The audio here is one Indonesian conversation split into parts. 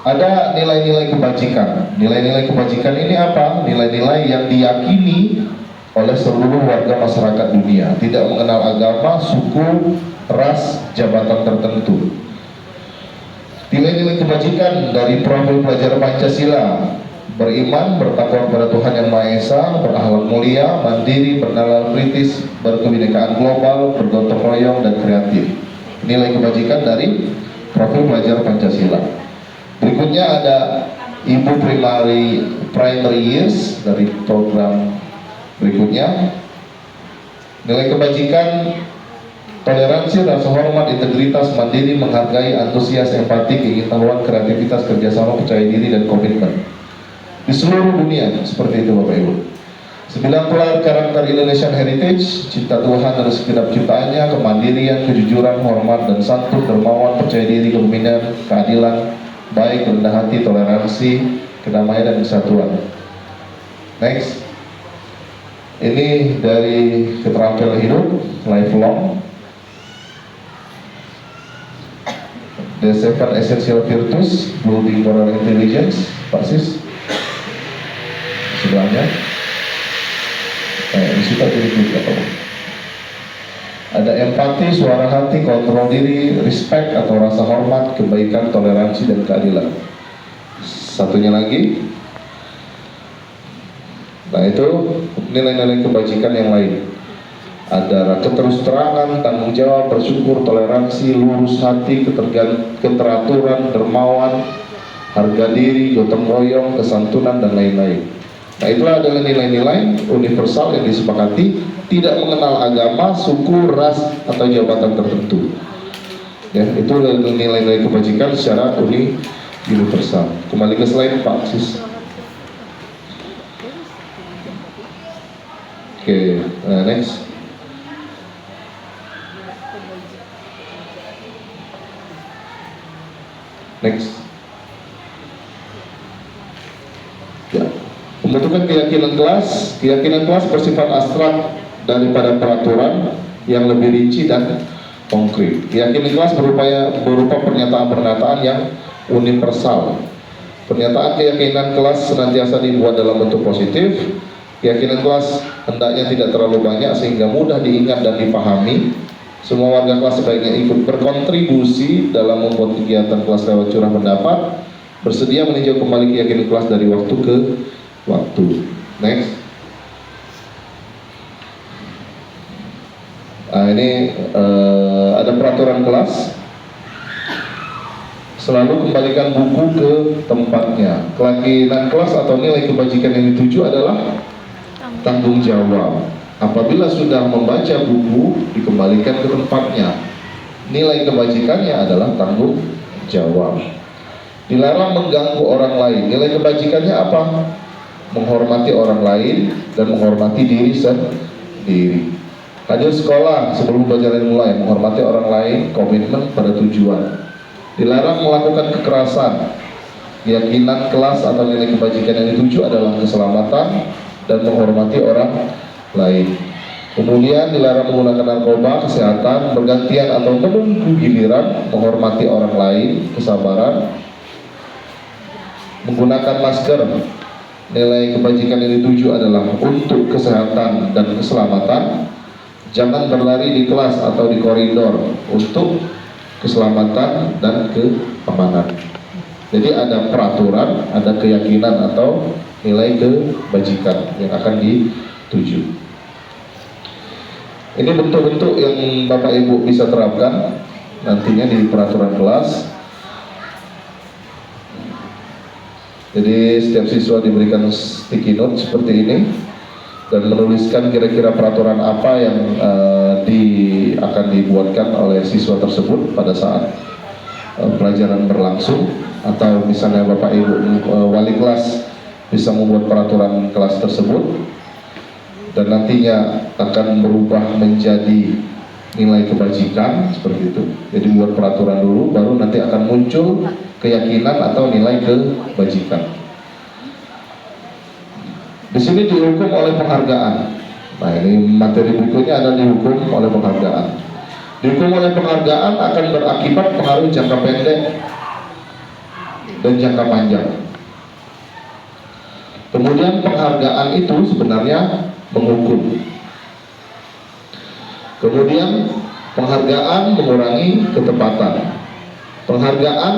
Ada nilai-nilai kebajikan. Nilai-nilai kebajikan ini apa? Nilai-nilai yang diyakini oleh seluruh warga masyarakat dunia, tidak mengenal agama, suku, ras, jabatan tertentu. Nilai-nilai kebajikan dari profil pelajar Pancasila: beriman, bertakwa kepada Tuhan Yang Maha Esa, berakhlak mulia, mandiri, bernalar kritis, berkebinekaan global, bergotong royong, dan kreatif. Nilai kebajikan dari profil pelajar Pancasila. Berikutnya ada Ibu Primary Years dari program berikutnya. Nilai kebajikan: toleransi, rasa hormat, integritas, mandiri, menghargai, antusias, empati, keingin-tahuan, kreativitas, kerjasama, percaya diri, dan komitmen. Di seluruh dunia seperti itu Bapak Ibu. 9 pilar karakter Indonesian Heritage: cinta Tuhan dan segenap ciptaannya, kemandirian, kejujuran, hormat dan santun, dermawan, percaya diri, kepemimpinan, keadilan, baik, rendah hati, toleransi, kedamaian, dan kesatuan. Next. Ini dari keterampilan hidup, lifelong. The 7 Essential Virtues, Building Moral Intelligence, Pak Sis. Sebelahnya. Di situ apa? Ada empati, suara hati, kontrol diri, respect atau rasa hormat, kebaikan, toleransi, dan keadilan. Satunya lagi. Nah, itu nilai-nilai kebajikan yang lain. Ada keterus terangan, tanggung jawab, bersyukur, toleransi, lurus hati, keteraturan, dermawan, harga diri, gotong royong, kesantunan, dan lain-lain. Nah, itulah adalah nilai-nilai universal yang disepakati, tidak mengenal agama, suku, ras, atau jabatan tertentu. Ya, itu nilai-nilai kebajikan secara universal. Kembali ke slide Pak Sis. Oke, next. Next. Ya. Pembentukan keyakinan kelas. Keyakinan kelas bersifat abstrak daripada peraturan yang lebih rinci dan konkret. Keyakinan kelas berupa pernyataan-pernyataan yang universal. Pernyataan keyakinan kelas senantiasa dibuat dalam bentuk positif. Keyakinan kelas hendaknya tidak terlalu banyak sehingga mudah diingat dan dipahami. Semua warga kelas sebaiknya ikut berkontribusi dalam membuat kegiatan kelas lewat curah pendapat, bersedia meninjau kembali keyakinan kelas dari waktu ke waktu. Next. Nah, ini ada peraturan kelas. Selalu kembalikan buku ke tempatnya. Keyakinan kelas atau nilai kebajikan yang dituju adalah tanggung jawab. Apabila sudah membaca buku, dikembalikan ke tempatnya. Nilai kebajikannya adalah tanggung jawab. Dilarang mengganggu orang lain. Nilai kebajikannya apa? Menghormati orang lain dan menghormati diri sendiri. Hadir sekolah sebelum pelajaran dimulai, menghormati orang lain, komitmen pada tujuan. Dilarang melakukan kekerasan. Keyakinan kelas atau nilai kebajikan yang dituju adalah keselamatan dan menghormati orang lain. Kemudian dilarang menggunakan narkoba, kesehatan, bergantian atau menunggu giliran, menghormati orang lain, kesabaran, menggunakan masker. Nilai kebajikan yang dituju adalah untuk kesehatan dan keselamatan. Jangan berlari di kelas atau di koridor, untuk keselamatan dan keamanan. Jadi ada peraturan, ada keyakinan atau nilai kebajikan yang akan dituju. Ini bentuk-bentuk yang Bapak Ibu bisa terapkan nantinya di peraturan kelas. Jadi setiap siswa diberikan sticky note seperti ini dan menuliskan kira-kira peraturan apa yang akan dibuatkan oleh siswa tersebut pada saat pelajaran berlangsung, atau misalnya Bapak Ibu wali kelas bisa membuat peraturan kelas tersebut dan nantinya akan berubah menjadi nilai kebajikan seperti itu. Jadi buat peraturan dulu, baru nanti akan muncul keyakinan atau nilai kebajikan. Di sini dihukum oleh penghargaan. Nah, ini materi berikutnya adalah dihukum oleh penghargaan. Dihukum oleh penghargaan akan berakibat pengaruh jangka pendek dan jangka panjang. Kemudian penghargaan itu sebenarnya menghukum. Kemudian penghargaan mengurangi ketepatan. Penghargaan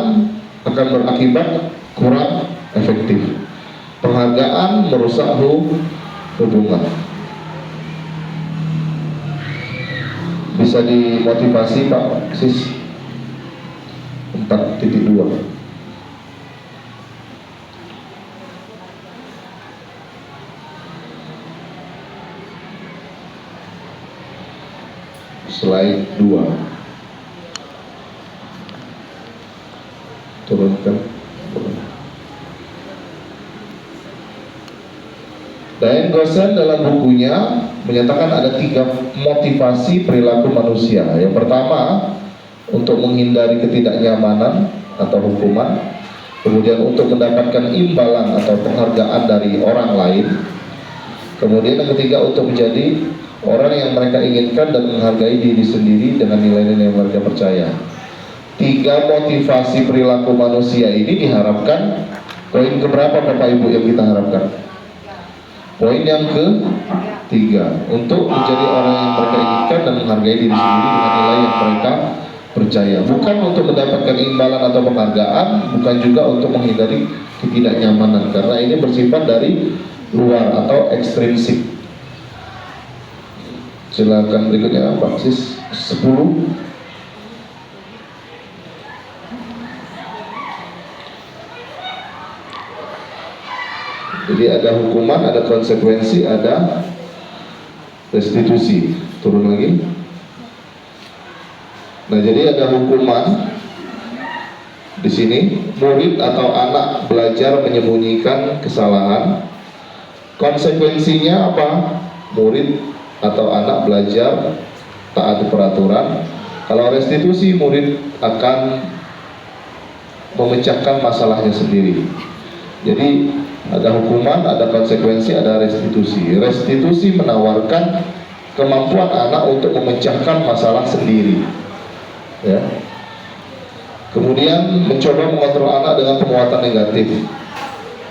akan berakibat kurang efektif. Penghargaan merusak hubungan. Bisa dimotivasi Pak Sis 4.2. Slide 2. Turunkan. Diane Gossen dalam bukunya menyatakan ada 3 motivasi perilaku manusia. Yang pertama, untuk menghindari ketidaknyamanan atau hukuman. Kemudian untuk mendapatkan imbalan atau penghargaan dari orang lain. Kemudian yang ketiga, untuk menjadi orang yang mereka inginkan dan menghargai diri sendiri dengan nilai-nilai yang mereka percaya. 3 motivasi perilaku manusia ini diharapkan, poin keberapa Bapak Ibu yang kita harapkan? Poin yang ke-3, untuk menjadi orang yang mereka inginkan dan menghargai diri sendiri dengan nilai yang mereka percaya. Bukan untuk mendapatkan imbalan atau penghargaan, bukan juga untuk menghindari ketidaknyamanan, karena ini bersifat dari luar atau ekstrinsik. Silakan berikutnya Pak Sis 10. Jadi ada hukuman, ada konsekuensi, ada restitusi. Turun lagi. Nah, jadi ada hukuman di sini. Murid atau anak belajar menyembunyikan kesalahan. Konsekuensinya apa? Murid atau anak belajar taat peraturan. Kalau restitusi, murid akan memecahkan masalahnya sendiri. Jadi ada hukuman, ada konsekuensi, ada restitusi. Restitusi menawarkan kemampuan anak untuk memecahkan masalah sendiri, ya. Kemudian mencoba mengontrol anak dengan penguatan negatif.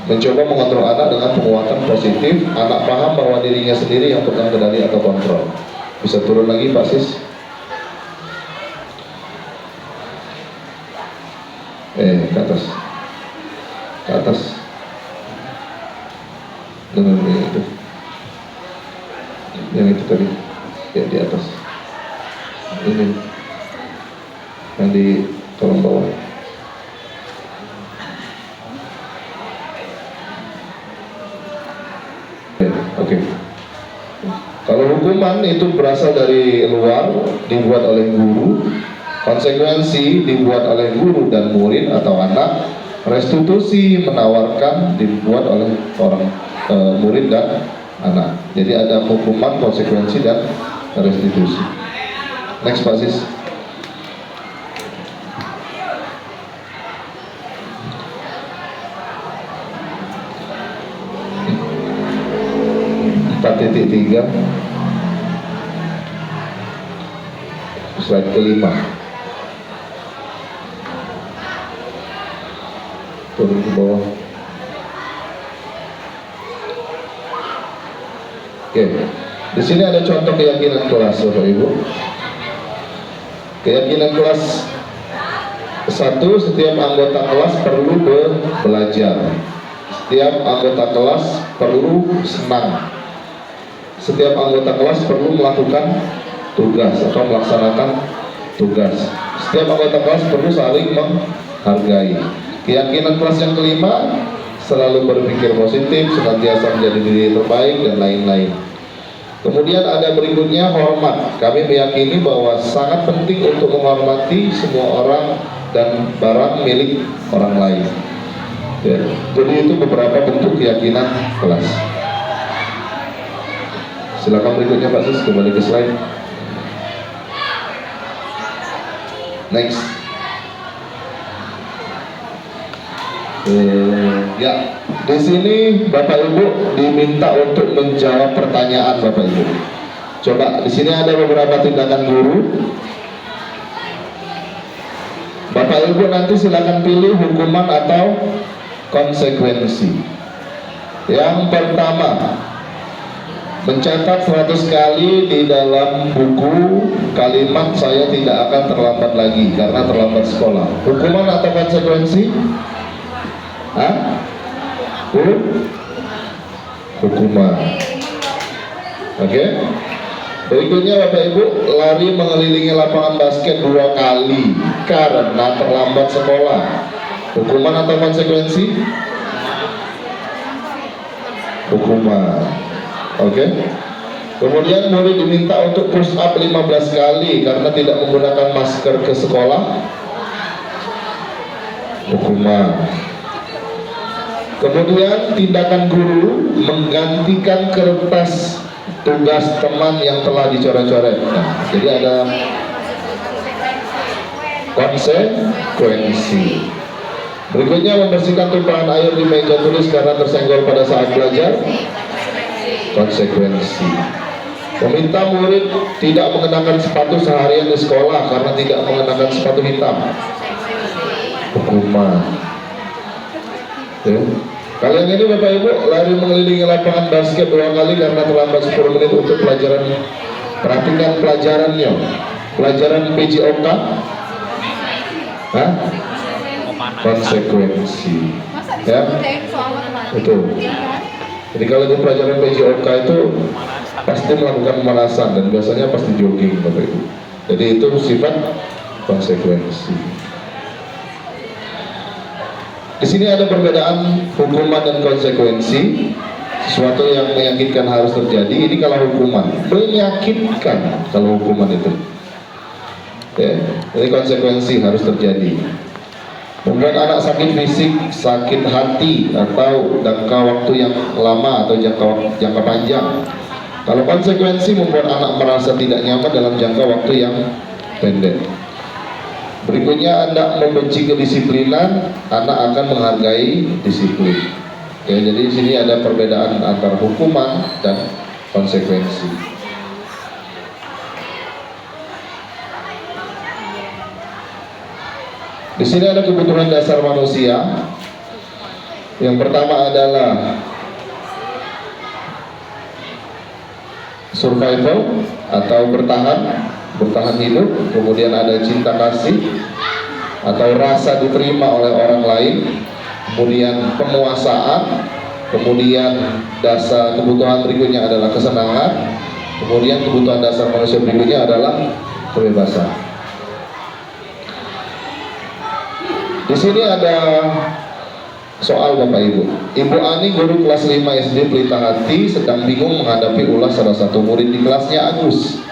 Mencoba mengontrol anak dengan penguatan positif. Anak paham bahwa dirinya sendiri yang pegang kendali atau kontrol. Bisa turun lagi Pak Sis. Ke atas. Ke atas. Dengan itu. Yang itu tadi. Ya, di atas. Ini. Yang di kolom bawah. Oke. Kalau hukuman itu berasal dari luar, dibuat oleh guru. Konsekuensi dibuat oleh guru dan murid atau anak. Restitusi menawarkan dibuat oleh orang murid dan anak. Jadi ada hukuman, konsekuensi, dan restitusi. Next Pak Sis. .3 slide ke-5. Turun ke bawah. Oke, di sini ada contoh keyakinan kelas Bapak Ibu. Keyakinan kelas 1, setiap anggota kelas perlu belajar. Setiap anggota kelas perlu senang. Setiap anggota kelas perlu melakukan tugas atau melaksanakan tugas. Setiap anggota kelas perlu saling menghargai. Keyakinan kelas yang kelima, selalu berpikir positif, senantiasa menjadi diri terbaik, dan lain-lain. Kemudian ada berikutnya, hormat. Kami meyakini bahwa sangat penting untuk menghormati semua orang dan barang milik orang lain. Ya, jadi itu beberapa bentuk keyakinan kelas. Silakan berikutnya Pak Sis, kembali ke slide. Next. Ya, di sini Bapak Ibu diminta untuk menjawab pertanyaan Bapak Ibu. Coba di sini ada beberapa tindakan guru. Bapak Ibu nanti silakan pilih hukuman atau konsekuensi. Yang pertama, mencatat 100 kali di dalam buku kalimat "saya tidak akan terlambat lagi karena terlambat sekolah". Hukuman atau konsekuensi? Hukuman. Oke. Berikutnya Bapak Ibu, lari mengelilingi lapangan basket 2 kali karena terlambat sekolah. Hukuman atau konsekuensi? Hukuman. Oke. Kemudian murid diminta untuk push up 15 kali karena tidak menggunakan masker ke sekolah. Hukuman. Kemudian tindakan guru menggantikan kertas tugas teman yang telah dicoret-coret. Nah, jadi ada konsekuensi. Berikutnya, membersihkan tumpahan air di meja tulis karena tersenggol pada saat belajar. Konsekuensi. Meminta murid tidak mengenakan sepatu seharian di sekolah karena tidak mengenakan sepatu hitam. Hukuman. Kali yang ini Bapak Ibu, lari mengelilingi lapangan basket 2 kali karena terlambat 10 menit untuk pelajaran. Perhatikan pelajarannya. Pelajaran PJOK. Konsekuensi. Ya, itu. Jadi kalau di pelajaran PJOK itu pasti melakukan pemanasan dan biasanya pasti jogging Bapak Ibu. Jadi itu sifat konsekuensi. Di sini ada perbedaan hukuman dan konsekuensi. Sesuatu yang menyakitkan harus terjadi. Ini kalau hukuman, menyakitkan kalau hukuman itu. Ya, jadi konsekuensi harus terjadi. Membuat anak sakit fisik, sakit hati, atau jangka waktu yang lama atau jangka panjang. Kalau konsekuensi membuat anak merasa tidak nyaman dalam jangka waktu yang pendek. Berikutnya, Anda membenci kedisiplinan, anak akan menghargai disiplin. Ya, jadi di sini ada perbedaan antara hukuman dan konsekuensi. Di sini ada kebutuhan dasar manusia. Yang pertama adalah survival atau bertahan hidup. Kemudian ada cinta kasih atau rasa diterima oleh orang lain. Kemudian penguasaan. Kemudian dasar kebutuhan berikutnya adalah kesenangan. Kemudian kebutuhan dasar manusia berikutnya adalah kebebasan. Di sini ada soal Bapak Ibu. Ibu Ani, guru kelas 5 SD Pelita Hati, sedang bingung menghadapi ulas salah satu murid di kelasnya, Agus.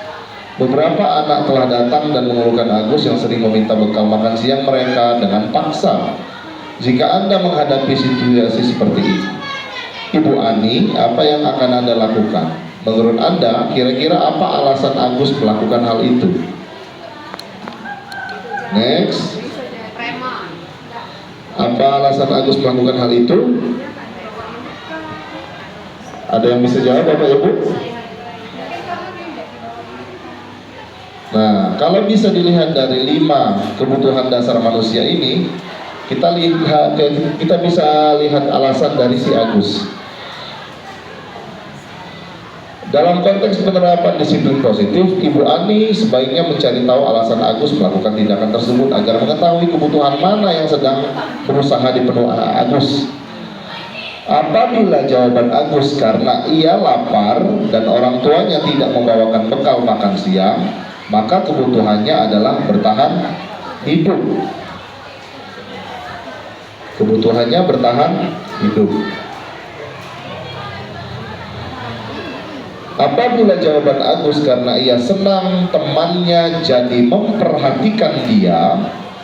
Beberapa anak telah datang dan mengeluhkan Agus yang sering meminta bekal makan siang mereka dengan paksa. Jika Anda menghadapi situasi seperti ini, Ibu Ani, apa yang akan Anda lakukan? Menurut Anda, kira-kira apa alasan Agus melakukan hal itu? Next. Apa alasan Agus melakukan hal itu? Ada yang bisa jawab Bapak Ibu? Nah, kalau bisa dilihat dari 5 kebutuhan dasar manusia ini, kita bisa lihat alasan dari si Agus. Dalam konteks penerapan disiplin positif, Ibu Ani sebaiknya mencari tahu alasan Agus melakukan tindakan tersebut agar mengetahui kebutuhan mana yang sedang berusaha dipenuhi Agus. Apabila jawaban Agus karena ia lapar dan orang tuanya tidak membawakan bekal makan siang, maka kebutuhannya adalah bertahan hidup. Kebutuhannya bertahan hidup. Apabila jawaban Agus karena ia senang temannya jadi memperhatikan dia,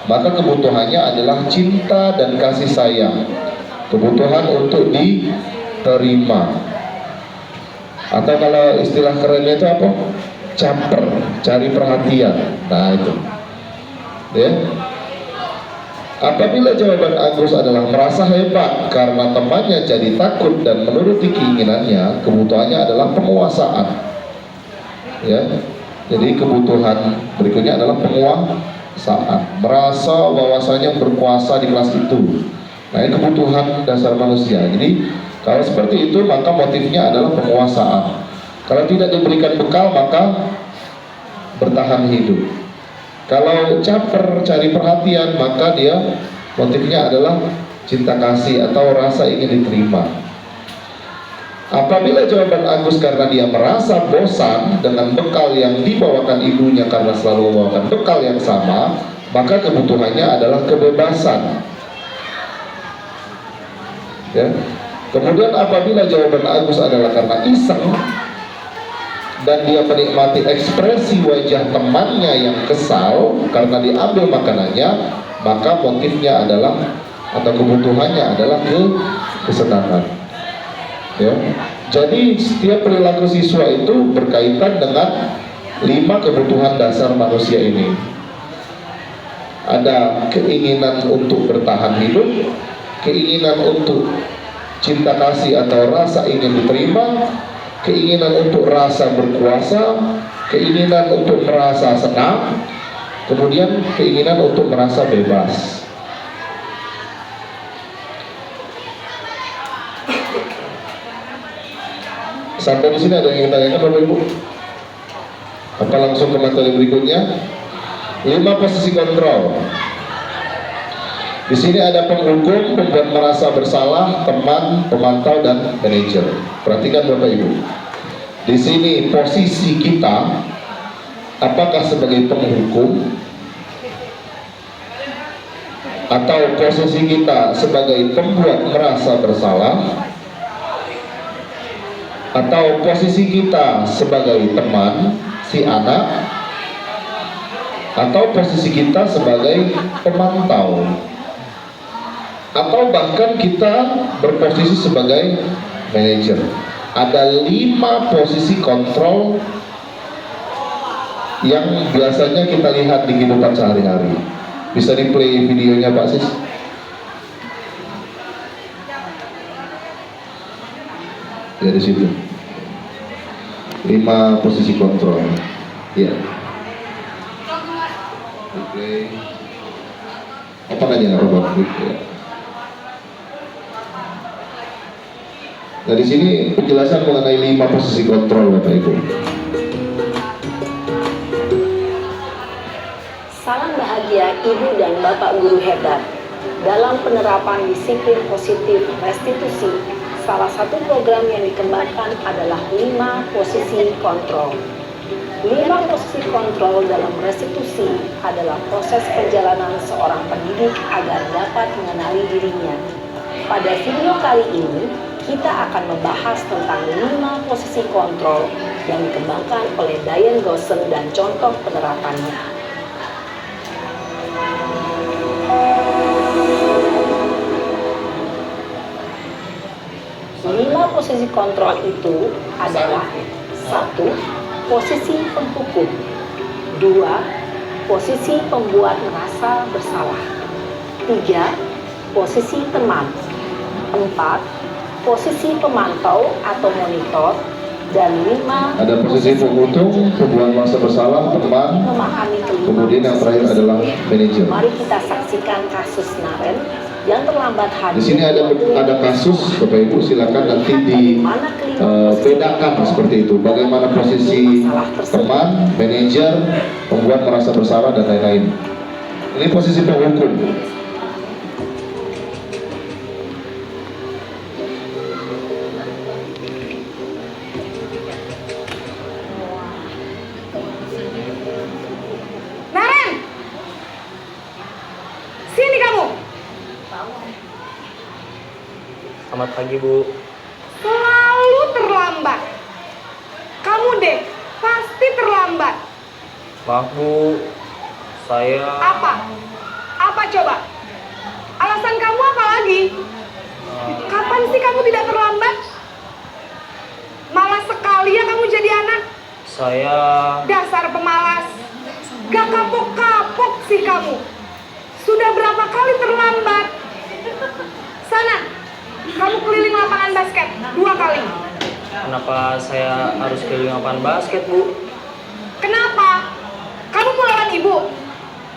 maka kebutuhannya adalah cinta dan kasih sayang. Kebutuhan untuk diterima. Atau kalau istilah kerennya itu apa? Caper, cari perhatian. Nah itu. Ya. Apabila jawaban Agus adalah merasa hebat karena temannya jadi takut dan menuruti keinginannya, kebutuhannya adalah penguasaan. Ya, jadi kebutuhan berikutnya adalah merasa bahwasanya berkuasa di kelas itu. Nah, ini kebutuhan dasar manusia. Jadi kalau seperti itu maka motifnya adalah penguasaan. Kalau tidak diberikan bekal maka bertahan hidup. Kalau caper, cari perhatian, maka dia motifnya adalah cinta kasih atau rasa ingin diterima. Apabila jawaban Agus karena dia merasa bosan dengan bekal yang dibawakan ibunya karena selalu membawakan bekal yang sama, maka kebutuhannya adalah kebebasan. Ya. Kemudian apabila jawaban Agus adalah karena iseng dan dia menikmati ekspresi wajah temannya yang kesal karena diambil makanannya, maka motifnya adalah atau kebutuhannya adalah kesenangan. Ya. Jadi setiap perilaku siswa itu berkaitan dengan 5 kebutuhan dasar manusia ini. Ada keinginan untuk bertahan hidup, keinginan untuk cinta kasih atau rasa ingin diterima, keinginan untuk rasa berkuasa, keinginan untuk merasa senang, kemudian keinginan untuk merasa bebas. Sampai di sini ada yang ingin tanyakan Bapak Ibu? Apa langsung ke materi berikutnya? 5 posisi kontrol. Di sini ada penghukum, pembuat merasa bersalah, teman, pemantau, dan manajer. Perhatikan Bapak Ibu. Di sini posisi kita, apakah sebagai penghukum atau posisi kita sebagai pembuat merasa bersalah, atau posisi kita sebagai teman si anak, atau posisi kita sebagai pemantau, atau bahkan kita berposisi sebagai manajer. Ada 5 posisi kontrol yang biasanya kita lihat di kehidupan sehari-hari. Bisa di play videonya Pak Sis? Ya, di situ 5 posisi kontrol. Ya. Oke. Apa aja nggak apa-apa. Ya. Nah, di sini penjelasan mengenai 5 posisi kontrol Bapak Ibu. Salam bahagia Ibu dan Bapak guru hebat. Dalam penerapan disiplin positif restitusi, salah satu program yang dikembangkan adalah 5 posisi kontrol. 5 posisi kontrol dalam restitusi adalah proses perjalanan seorang pendidik agar dapat mengenali dirinya. Pada video kali ini, kita akan membahas tentang 5 posisi kontrol yang dikembangkan oleh Diane Gosson dan contoh penerapannya. 5 posisi kontrol itu adalah 1. Posisi penghukum, 2. Posisi pembuat merasa bersalah, 3. Posisi teman, 4. Posisi pemantau atau monitor, dan 5. Ada posisi penghukum, pembuat merasa bersalah, teman, memahami kemudian yang terakhir adalah manajer. Mari kita saksikan kasus Naren yang terlambat hadir. Di sini ada kasus, Bapak Ibu silakan nanti dibedakan seperti itu. Bagaimana posisi teman, manajer, pembuat merasa bersalah dan lain-lain. Ini posisi penghukum. Naren, sini kamu. Selamat pagi, Bu. Selalu terlambat. Kamu deh, pasti terlambat. Maaf, Bu. Saya... Apa? Apa coba? Alasan kamu apa lagi? Kapan sih kamu tidak terlambat? Malas sekali ya kamu jadi anak. Saya... Dasar pemalas. Gak kapok-kapok sih kamu. Sudah berapa kali terlambat? Sana, kamu keliling lapangan basket 2 kali. Kenapa saya harus keliling lapangan basket, Bu? Kenapa? Kamu mau lawan ibu?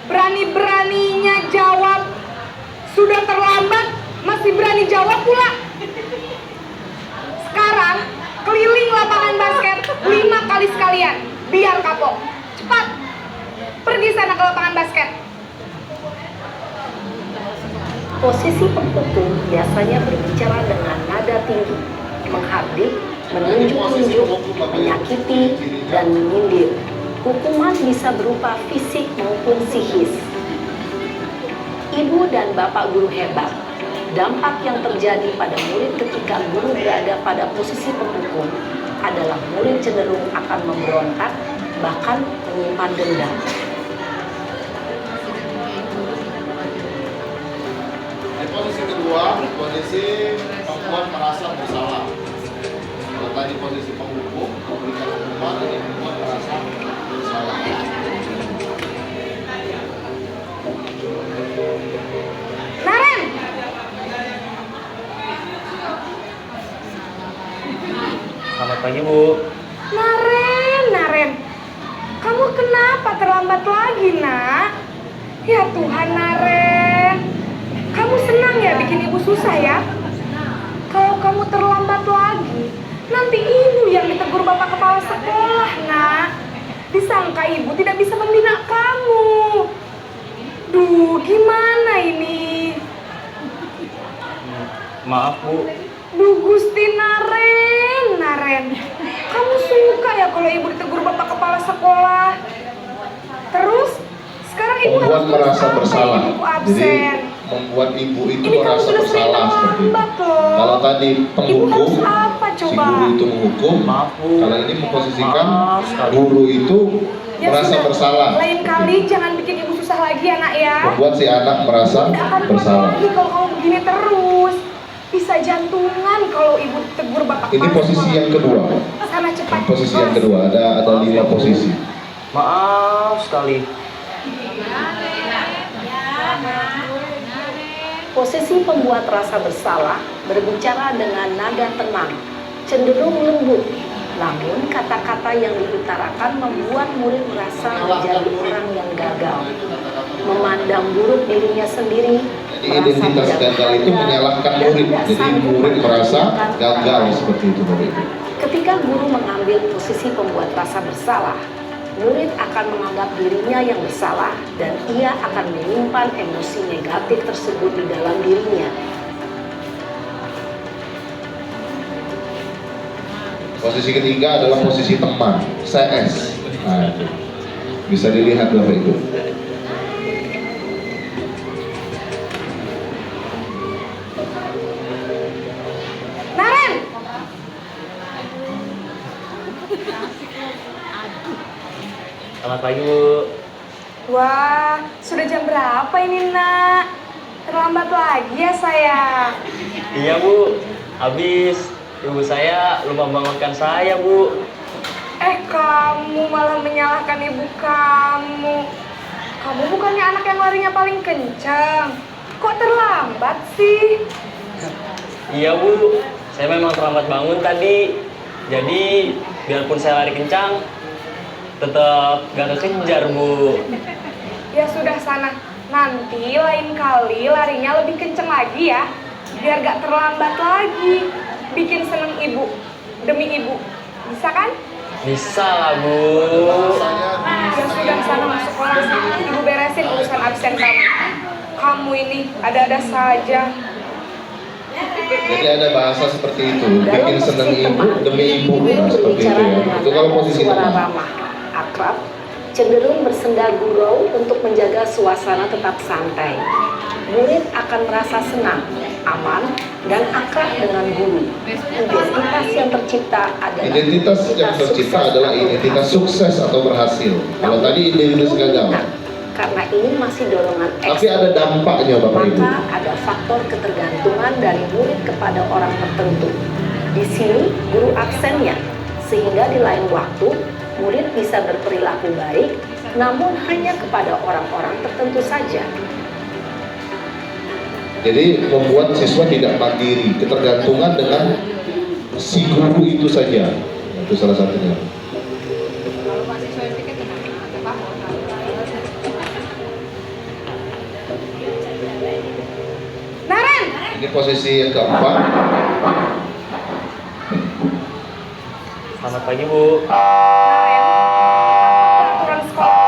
Berani Berani-beraninya jawab. Sudah terlambat, masih berani jawab pula. Sekarang, keliling lapangan basket 5 kali sekalian. Biar kapok. Cepat. Pergi sana ke lapangan basket. Posisi penghukum biasanya berbicara dengan nada tinggi, menghardik, menunjuk-nunjuk, menyakiti, dan menyindir. Hukuman bisa berupa fisik maupun psikis. Ibu dan bapak guru hebat. Dampak yang terjadi pada murid ketika guru berada pada posisi penghukum adalah murid cenderung akan memberontak, bahkan menyimpan dendam. Posisi kedua, posisi membuat merasa bersalah. Kalau tadi posisi penghukum, memberikan hukuman, ini membuat merasa bersalah. Naren! Selamat pagi, Bu. Naren. Kamu kenapa terlambat lagi, nak? Ya Tuhan, Naren. Kamu senang ya bikin ibu susah ya? Kalau kamu terlambat lagi, nanti ibu yang ditegur bapak kepala sekolah, nak. Disangka ibu tidak bisa membina kamu. Duh, gimana ini? Maaf, Bu. Duh, Gusti Naren. Kamu suka ya kalau ibu ditegur bapak kepala sekolah? Terus, sekarang ibu Membuat harus merasa apa bersalah. ya, ibu Jadi absen? membuat ibu itu Ini kamu merasa sudah sering bersalah seperti itu. terlambat loh. Kalau tadi Ibu penghukum, harus apa si coba? guru itu menghukum. Maaf, Bu. Kalau ini memposisikan Maaf sekali. guru itu Ya merasa sudah, bersalah. lain kali jangan bikin ibu susah lagi ya, nak ya. Membuat si anak merasa Tidak akan kuat bersalah. lagi kalau kamu begini terus. Bisa jantungan kalau ibu tegur bapak Ini kepala posisi sekolah. yang kedua. Sana cepat. Posisi yang kedua ada 5 posisi. Maaf sekali. Posisi pembuat rasa bersalah berbicara dengan nada tenang, cenderung lembut. Namun kata-kata yang diutarakan membuat murid merasa menjadi orang yang gagal, memandang buruk dirinya sendiri. Jadi identitas gagal itu menyalahkan murid. Jadi murid merasa gagal seperti itu murid. Ketika guru mengambil posisi pembuat rasa bersalah, murid akan menganggap dirinya yang bersalah dan ia akan menyimpan emosi negatif tersebut di dalam dirinya. Posisi ketiga adalah posisi teman, CS. Nah, itu. Bisa dilihat Bapak Ibu. Naren! Selamat pagi, Bu. Wah, sudah jam berapa ini, nak? Terlambat lagi ya, sayang. Iya, Bu. Habis ibu saya lupa bangunkan saya, Bu. Kamu malah menyalahkan ibu kamu. Kamu bukannya anak yang larinya paling kencang. Kok terlambat sih? Iya, Bu. Saya memang terlambat bangun tadi. Jadi, biarpun saya lari kencang, tetap gak kekejar, Bu. Ya sudah sana. Nanti lain kali larinya lebih kenceng lagi ya. Biar gak terlambat lagi. Bikin seneng ibu. Demi ibu. Bisa kan? Bisa lah, Bu. Ya sudah sana masuk kelas. Ibu beresin urusan absen kamu. Kamu ini ada-ada saja. Jadi ada bahasa seperti itu, Dalam bikin seneng posisi ibu teman, demi ibu. murid Nah, seperti itu berbicara ya. dengan Itu kalau nada posisi suara teman. ramah, akrab, cenderung bersenda gurau untuk menjaga suasana tetap santai. Murid akan merasa senang, aman, dan akrab dengan guru. Identitas yang tercipta adalah Identitas yang tercipta sukses adalah atau identitas berhasil. sukses atau berhasil. Kalau tadi identitas gagal. Karena ini masih dorongan Tapi ada dampaknya Bapak Ibu. maka ada faktor ketergantungan dari murid kepada orang tertentu. Di sini guru absennya, sehingga di lain waktu murid bisa berperilaku baik, namun hanya kepada orang-orang tertentu saja. Jadi membuat siswa tidak mandiri, ketergantungan dengan si guru itu saja. Itu salah satunya. Ini posisi yang keempat. Selamat pagi, Bu. Peraturan sekolah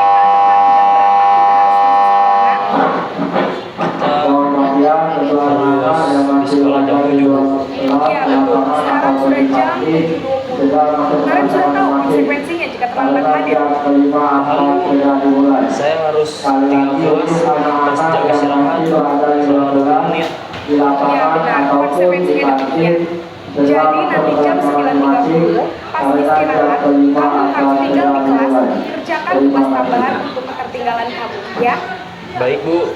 kita tentang jam berapa kita harus masuk Harus di sekolah, Nak? sekolah jam 7, Bu. Iya betul, sekarang sudah jam 7.20. Kalian sudah tahu konsekuensinya jika terlambat hadir. Saya harus tinggal kelas pas jam istirahat selama 20 menit. Iya benar, konsekuensinya demikian. Jadi nanti jam 9.30 pas istirahat, kamu harus tinggal di kelas, kerjakan tugas tambahan untuk ketertinggalan kamu, ya? Baik, Bu.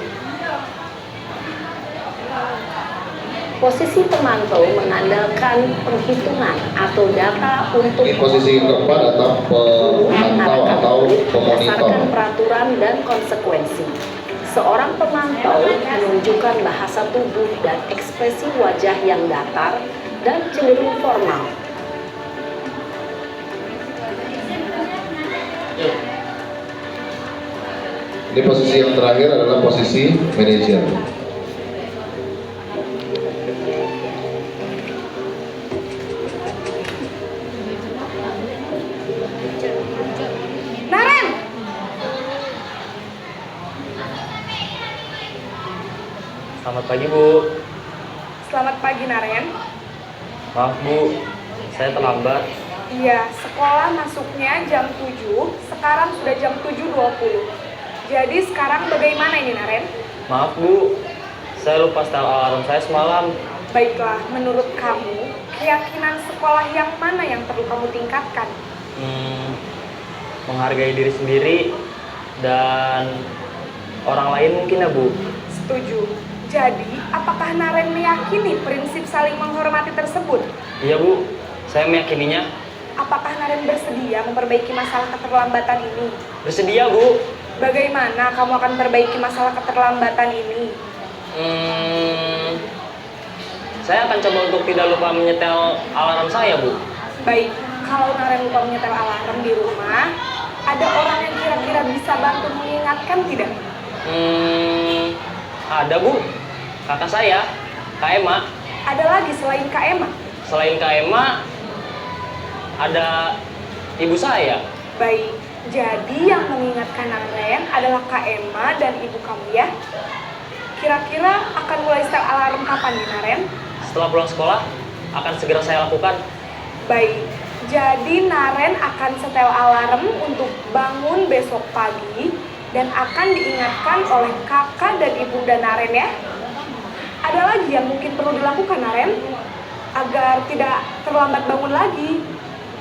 Posisi pemantau mengandalkan perhitungan atau data untuk Ini posisi yang keempat atau pemantau atau pemonitor. berdasarkan peraturan dan konsekuensi. Seorang pemantau menunjukkan bahasa tubuh dan ekspresi wajah yang datar dan cenderung formal. Ini posisi yang terakhir adalah posisi manajer. Naren! Selamat pagi, Bu. Selamat pagi, Naren. Maaf, Bu. Saya terlambat. Iya, sekolah masuknya jam 7, sekarang sudah jam 7.20. Jadi sekarang bagaimana ini, Naren? Maaf, Bu. Saya lupa setel alarm saya semalam. Baiklah, menurut kamu, keyakinan sekolah yang mana yang perlu kamu tingkatkan? Menghargai diri sendiri dan orang lain mungkin ya, Bu. Setuju. Jadi, apakah Naren meyakini prinsip saling menghormati tersebut? Iya, Bu. Saya meyakininya. Apakah Naren bersedia memperbaiki masalah keterlambatan ini? Bersedia, Bu. Bagaimana kamu akan perbaiki masalah keterlambatan ini? Saya akan coba untuk tidak lupa menyetel alarm saya, Bu. Baik, kalau Naren lupa menyetel alarm di rumah, ada orang yang kira-kira bisa bantu mengingatkan tidak? Ada, Bu. Kakak saya, Kak Emma. Ada lagi selain Kak Emma? Selain Kak Emma, ada ibu saya. Baik, jadi yang mengingatkan Naren adalah Kak Emma dan ibu kamu ya? Kira-kira akan mulai setel alarm kapan nih, Naren? Setelah pulang sekolah, akan segera saya lakukan. Baik, jadi Naren akan setel alarm untuk bangun besok pagi dan akan diingatkan oleh kakak dan ibunda Naren ya. Ada lagi yang mungkin perlu dilakukan, Naren, agar tidak terlambat bangun lagi.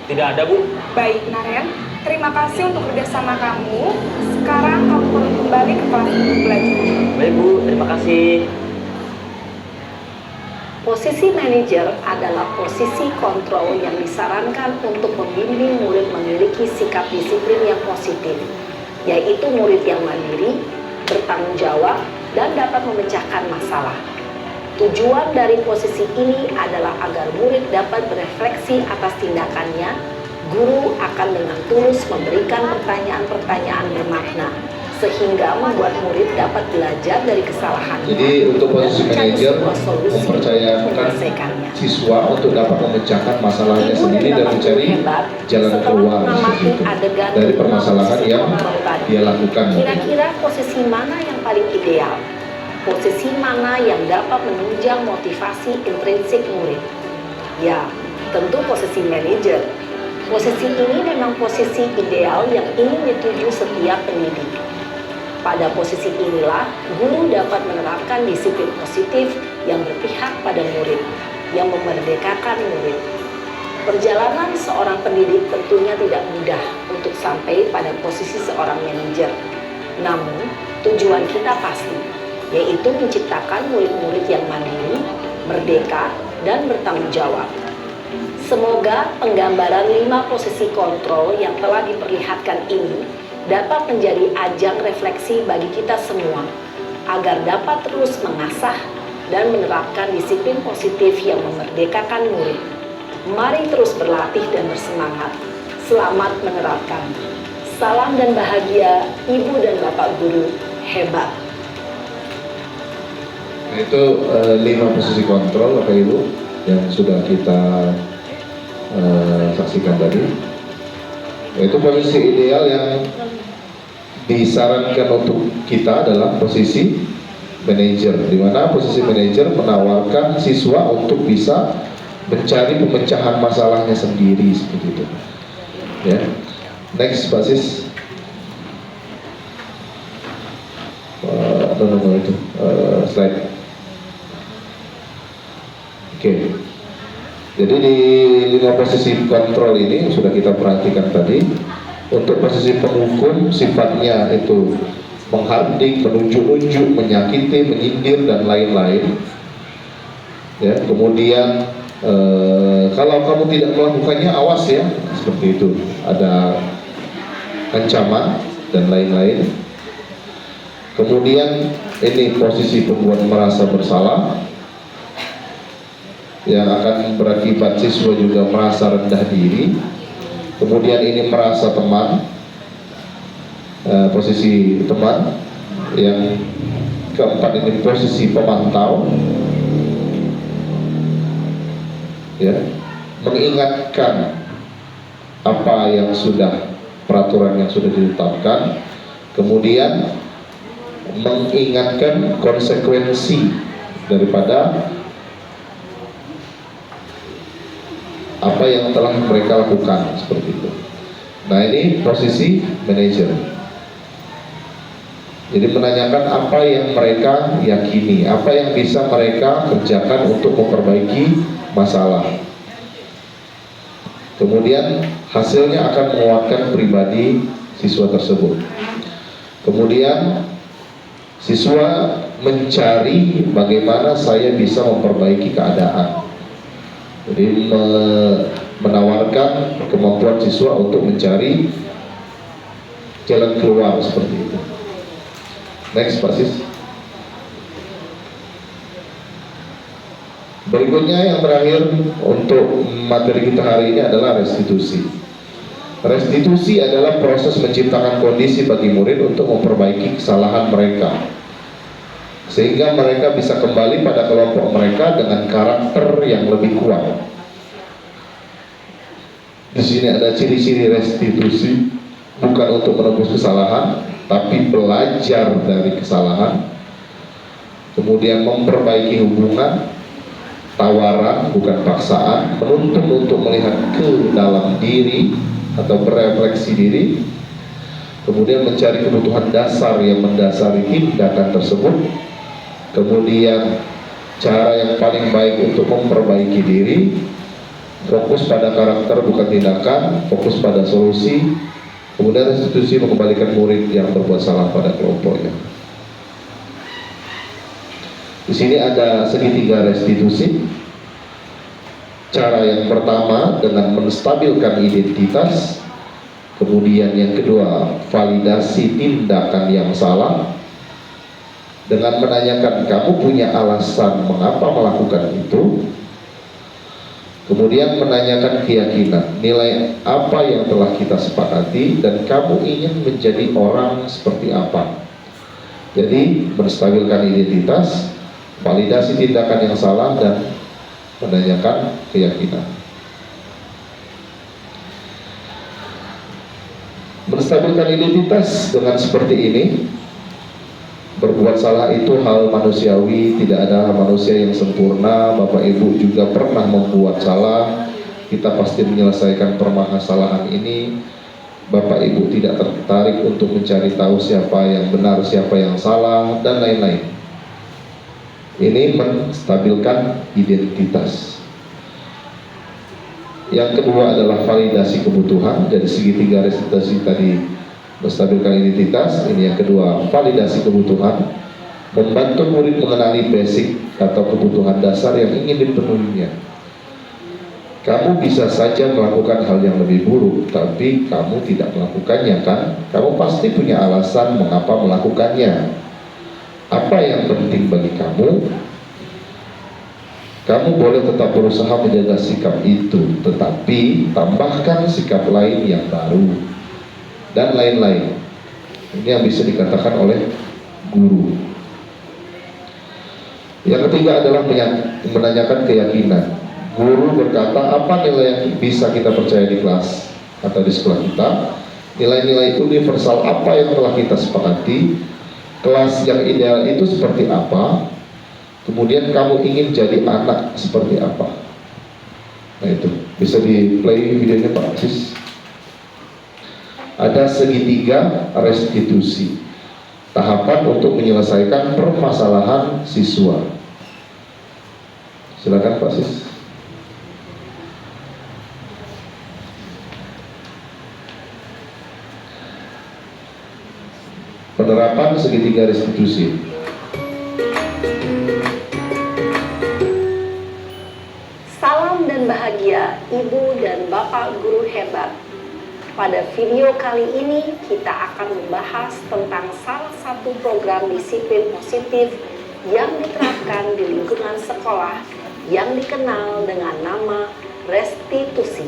Tidak ada, Bu. Baik, Naren, terima kasih untuk kerjasama kamu. Sekarang kamu perlu kembali ke kelas untuk belajar. Baik, Bu. Terima kasih. Posisi manajer adalah posisi kontrol yang disarankan untuk membimbing murid memiliki sikap disiplin yang positif, yaitu murid yang mandiri, bertanggung jawab, dan dapat memecahkan masalah. Tujuan dari posisi ini adalah agar murid dapat berefleksi atas tindakannya. Guru akan dengan tulus memberikan pertanyaan-pertanyaan bermakna, sehingga membuat murid dapat belajar dari kesalahannya. Jadi untuk posisi dan mencari manajer sebuah solusi untuk mempercayakan menyelesaikannya. siswa untuk dapat memecahkan masalahnya Ibu sendiri dan Bapak mencari hebat, jalan setelah keluar mengamati seperti itu, adegan dari lima permasalahan posisi yang kontrol tadi, dia lakukan. Kira-kira posisi mana yang paling ideal? Posisi mana yang dapat menunjang motivasi intrinsik murid? Ya, tentu posisi manajer. Posisi ini memang posisi ideal yang ingin dituju setiap pendidik. Pada posisi inilah, guru dapat menerapkan disiplin positif yang berpihak pada murid, yang memerdekakan murid. Perjalanan seorang pendidik tentunya tidak mudah untuk sampai pada posisi seorang manajer. Namun, tujuan kita pasti, yaitu menciptakan murid-murid yang mandiri, merdeka, dan bertanggung jawab. Semoga penggambaran 5 posisi kontrol yang telah diperlihatkan ini dapat menjadi ajang refleksi bagi kita semua, agar dapat terus mengasah dan menerapkan disiplin positif yang memerdekakan murid. Mari terus berlatih dan bersemangat. Selamat menerapkan. Salam dan bahagia Ibu dan Bapak Guru hebat. Nah, itu 5 posisi kontrol Bapak Ibu yang sudah kita saksikan tadi. Itu posisi ideal yang disarankan untuk kita adalah posisi manajer, di mana posisi manajer menawarkan siswa untuk bisa mencari pemecahan masalahnya sendiri seperti itu. Ya. Next basis. Itu slide. Oke. Jadi di 5 posisi kontrol ini sudah kita perhatikan tadi. Untuk posisi penghukum sifatnya itu menghardik, menunjuk-nunjuk, menyakiti, menyindir dan lain-lain. Ya, kemudian kalau kamu tidak melakukannya awas ya, seperti itu. Ada ancaman dan lain-lain. Kemudian ini posisi pembuat merasa bersalah yang akan berakibat siswa juga merasa rendah diri. Kemudian ini merasa teman, posisi teman. Yang keempat ini posisi pemantau, ya, mengingatkan apa yang sudah, peraturan yang sudah ditetapkan. Kemudian mengingatkan konsekuensi daripada apa yang telah mereka lakukan, seperti itu. Nah, ini posisi manajer. Jadi menanyakan apa yang mereka yakini, apa yang bisa mereka kerjakan untuk memperbaiki masalah. Kemudian hasilnya akan menguatkan pribadi siswa tersebut. Kemudian siswa mencari bagaimana saya bisa memperbaiki keadaan. Jadi menawarkan kemampuan siswa untuk mencari jalan keluar, seperti itu. Next basis. Berikutnya yang terakhir untuk materi kita hari ini adalah restitusi. Restitusi adalah proses menciptakan kondisi bagi murid untuk memperbaiki kesalahan mereka, sehingga mereka bisa kembali pada kelompok mereka dengan karakter yang lebih kuat. Di sini ada ciri-ciri restitusi, bukan untuk menebus kesalahan, tapi belajar dari kesalahan. Kemudian memperbaiki hubungan, tawaran bukan paksaan, menuntun untuk melihat ke dalam diri atau berefleksi diri. Kemudian mencari kebutuhan dasar yang mendasari tindakan tersebut. Kemudian cara yang paling baik untuk memperbaiki diri, fokus pada karakter bukan tindakan, fokus pada solusi. Kemudian restitusi mengembalikan murid yang berbuat salah pada kelompoknya. Di sini ada segitiga restitusi. Cara yang pertama dengan menstabilkan identitas. Kemudian yang kedua, validasi tindakan yang salah dengan menanyakan kamu punya alasan mengapa melakukan itu. Kemudian menanyakan keyakinan, nilai apa yang telah kita sepakati dan kamu ingin menjadi orang seperti apa. Jadi menstabilkan identitas, validasi tindakan yang salah, dan menanyakan keyakinan. Menstabilkan identitas dengan seperti ini. Berbuat salah itu hal manusiawi, tidak ada manusia yang sempurna. Bapak Ibu juga pernah membuat salah. Kita pasti menyelesaikan permasalahan ini. Bapak Ibu tidak tertarik untuk mencari tahu siapa yang benar, siapa yang salah, dan lain-lain. Ini menstabilkan identitas. Yang kedua adalah validasi kebutuhan. Dari segitiga restitusi tadi menstabilkan identitas, ini yang kedua, validasi kebutuhan, membantu murid mengenali basic atau kebutuhan dasar yang ingin dipenuhinya. Kamu bisa saja melakukan hal yang lebih buruk, tapi kamu tidak melakukannya, kan? Kamu pasti punya alasan mengapa melakukannya. Apa yang penting bagi kamu? Kamu boleh tetap berusaha menjaga sikap itu, tetapi tambahkan sikap lain yang baru, dan lain-lain. Ini yang bisa dikatakan oleh guru. Yang ketiga adalah menanyakan keyakinan. Guru berkata apa nilai yang bisa kita percaya di kelas atau di sekolah kita. Nilai-nilai universal apa yang telah kita sepakati. Kelas yang ideal itu seperti apa. Kemudian kamu ingin jadi anak seperti apa. Nah itu, bisa di play videonya Pak Sis. Ada segitiga restitusi. Tahapan untuk menyelesaikan permasalahan siswa. Silakan Pak Sis. Penerapan segitiga restitusi. Salam dan bahagia Ibu dan Bapak guru hebat. Pada video kali ini kita akan membahas tentang salah satu program disiplin positif yang diterapkan di lingkungan sekolah yang dikenal dengan nama restitusi.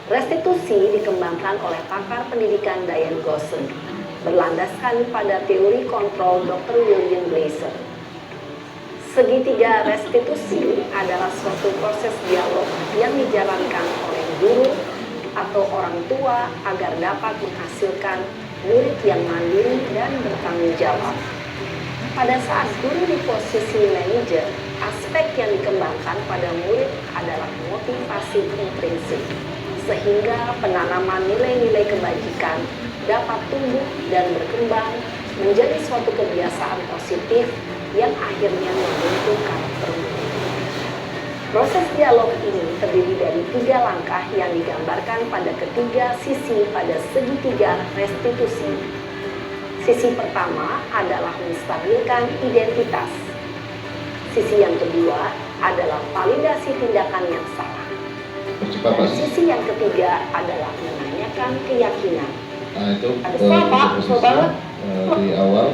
Restitusi dikembangkan oleh pakar pendidikan Diane Gosson, berlandaskan pada teori kontrol Dr. William Glasser. Segitiga restitusi adalah suatu proses dialog yang dijalankan oleh guru atau orang tua agar dapat menghasilkan murid yang mandiri dan bertanggung jawab. Pada saat guru di posisi manajer, aspek yang dikembangkan pada murid adalah motivasi intrinsik, sehingga penanaman nilai-nilai kebajikan dapat tumbuh dan berkembang menjadi suatu kebiasaan positif yang akhirnya membentuk karakter murid. Proses dialog ini terdiri dari 3 langkah yang digambarkan pada ketiga sisi pada segitiga restitusi. Sisi pertama adalah menstabilkan identitas. Sisi yang kedua adalah validasi tindakan yang salah. Percepat Pak Sis. Sisi yang ketiga adalah menanyakan keyakinan. Nah itu Ada siapa? Coba banget. di awal.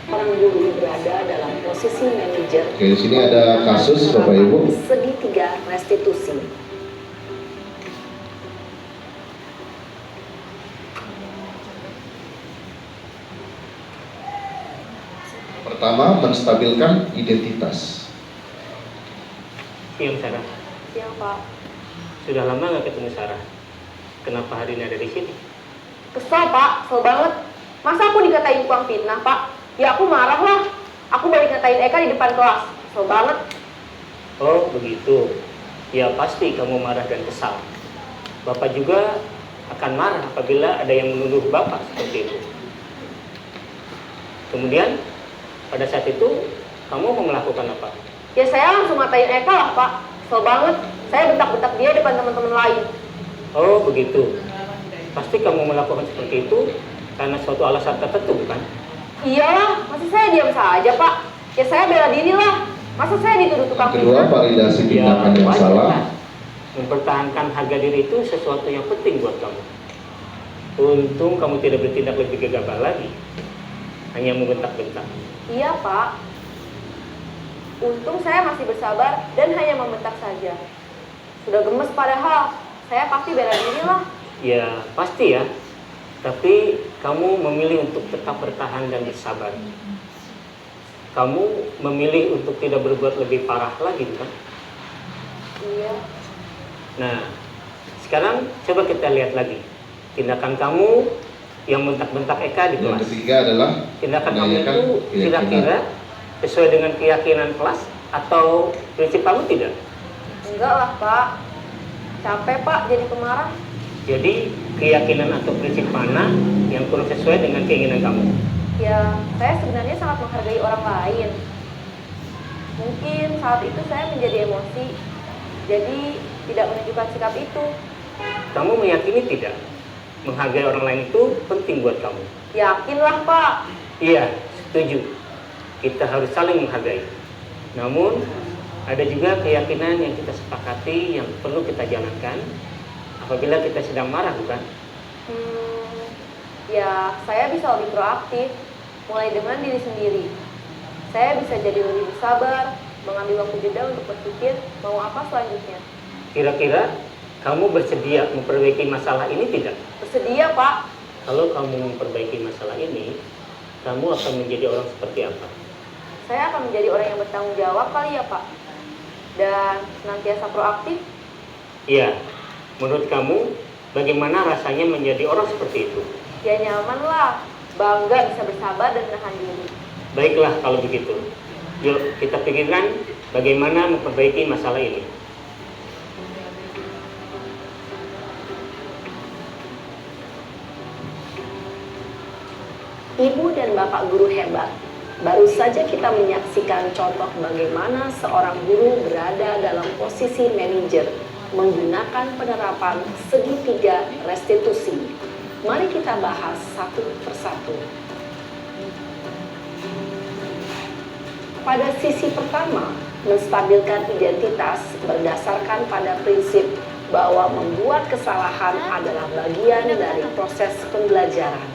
Orang guru berada dalam posisi manajer. Oke, di sini ada kasus Bapak Ibu. Segitiga restitusi. Pertama, menstabilkan identitas. Siang Sarah. Siang Pak. Sudah lama nggak ketemu Sarah. Kenapa hari ini ada di sini? Kesel Pak, kesel banget. Masa aku dikatain tukang fitnah Pak? Ya aku marah lah. Aku balik ngatain Eka di depan kelas. Kesel banget. Oh begitu. Ya pasti kamu marah dan kesal. Bapak juga akan marah apabila ada yang menuduh Bapak seperti itu. Kemudian pada saat itu kamu mau melakukan apa? Ya saya langsung ngatain Eka lah Pak. Kesel banget. Saya bentak-bentak dia depan teman-teman lain. Oh begitu. Pasti kamu melakukan seperti itu karena suatu alasan tertentu bukan? Iyalah, masa saya diam saja Pak? Ya saya bela diri lah. Masa saya dituduh tukang Kedua, fitnah? validasi tindakan yang wajar salah. lah. Mempertahankan harga diri itu sesuatu yang penting buat kamu. Untung kamu tidak bertindak lebih gegabah lagi. Hanya membentak-bentak. Iya Pak. Untung saya masih bersabar dan hanya membentak saja. Sudah gemes padahal. Saya pasti bela diri lah. Ya pasti ya. Tapi kamu memilih untuk tetap bertahan dan bersabar. Kamu memilih untuk tidak berbuat lebih parah lagi bukan? Iya. Nah, sekarang coba kita lihat lagi. Tindakan kamu yang bentak-bentak Eka di Yang kelas. ketiga adalah Tindakan kamu menanyakan itu keyakinan. kira-kira sesuai dengan keyakinan kelas atau prinsip kamu tidak? Enggak lah Pak. Capek Pak jadi pemarah. Jadi keyakinan atau prinsip mana yang kurang sesuai dengan keinginan kamu? Ya, saya sebenarnya sangat menghargai orang lain. Mungkin saat itu saya menjadi emosi. Jadi tidak menunjukkan sikap itu. Kamu meyakini tidak? Menghargai orang lain itu penting buat kamu. Yakinlah Pak. Iya, setuju. Kita harus saling menghargai. Namun, ada juga keyakinan yang kita sepakati yang perlu kita jalankan apabila kita sedang marah, bukan? Ya, saya bisa lebih proaktif, mulai dengan diri sendiri. Saya bisa jadi lebih bersabar, mengambil waktu jeda untuk berpikir mau apa selanjutnya. Kira-kira kamu bersedia memperbaiki masalah ini tidak? Bersedia, Pak. Kalau kamu memperbaiki masalah ini, kamu akan menjadi orang seperti apa? Saya akan menjadi orang yang bertanggung jawab kali ya, Pak. Dan senantiasa proaktif. Iya, menurut kamu bagaimana rasanya menjadi orang seperti itu? Ya nyaman lah. Bangga bisa bersabar dan menahan diri. Baiklah kalau begitu. Yuk kita pikirkan bagaimana memperbaiki masalah ini. Ibu dan Bapak guru hebat, baru saja kita menyaksikan contoh bagaimana seorang guru berada dalam posisi manajer menggunakan penerapan segitiga restitusi. Mari kita bahas satu persatu. Pada sisi pertama, menstabilkan identitas berdasarkan pada prinsip bahwa membuat kesalahan adalah bagian dari proses pembelajaran.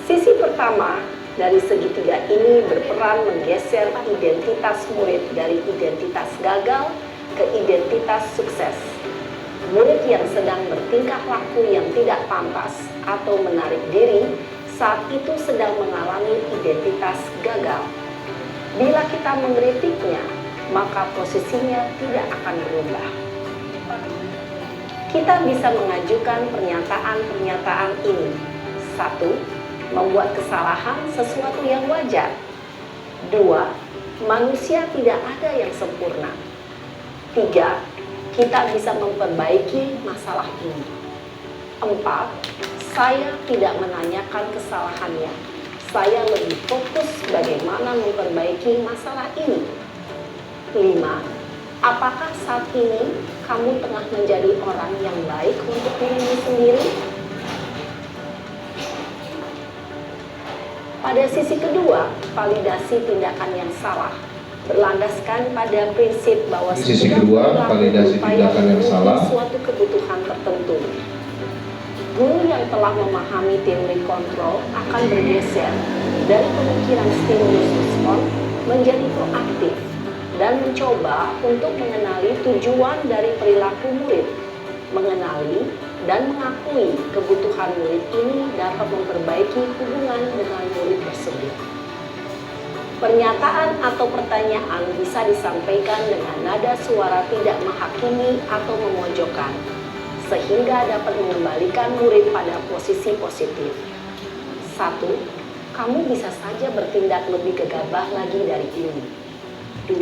Sisi pertama dari segitiga ini berperan menggeser identitas murid dari identitas gagal ke identitas sukses. Murid yang sedang bertingkah laku yang tidak pantas atau menarik diri saat itu sedang mengalami identitas gagal. Bila kita mengkritiknya, maka posisinya tidak akan berubah. Kita bisa mengajukan pernyataan-pernyataan ini. 1. Membuat kesalahan sesuatu yang wajar. 2. Manusia tidak ada yang sempurna. 3. Kita bisa memperbaiki masalah ini. 4. Saya tidak menanyakan kesalahannya. Saya lebih fokus bagaimana memperbaiki masalah ini. 5. Apakah saat ini kamu tengah menjadi orang yang baik untuk dirimu sendiri? Pada sisi kedua, validasi tindakan yang salah berlandaskan pada prinsip bahwa Di sisi kedua, validasi tindakan yang salah suatu kebutuhan tertentu. Guru yang telah memahami teori kontrol akan bergeser dari pemikiran stimulus respon menjadi proaktif dan mencoba untuk mengenali tujuan dari perilaku murid, mengenali dan mengakui kebutuhan murid ini dapat memperbaiki hubungan dengan murid tersebut. Pernyataan atau pertanyaan bisa disampaikan dengan nada suara tidak menghakimi atau memojokkan, sehingga dapat mengembalikan murid pada posisi positif. 1. Kamu bisa saja bertindak lebih gegabah lagi dari ini. 2.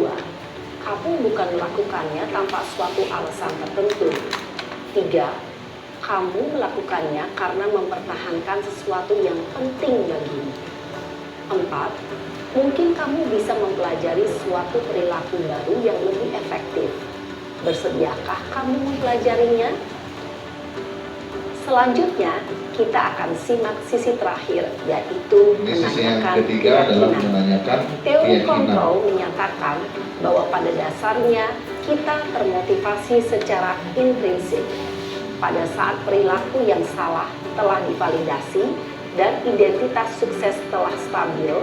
Kamu bukan melakukannya tanpa suatu alasan tertentu. 3. Kamu melakukannya karena mempertahankan sesuatu yang penting bagimu. 4. Mungkin kamu bisa mempelajari suatu perilaku baru yang lebih efektif. Bersediakah kamu mempelajarinya? Selanjutnya, kita akan simak sisi terakhir, yaitu Ini sisi yang menanyakan ketiga adalah keyakinan. menanyakan Teori keyakinan. kontrol menyatakan bahwa pada dasarnya kita termotivasi secara intrinsik. Pada saat perilaku yang salah telah divalidasi dan identitas sukses telah stabil,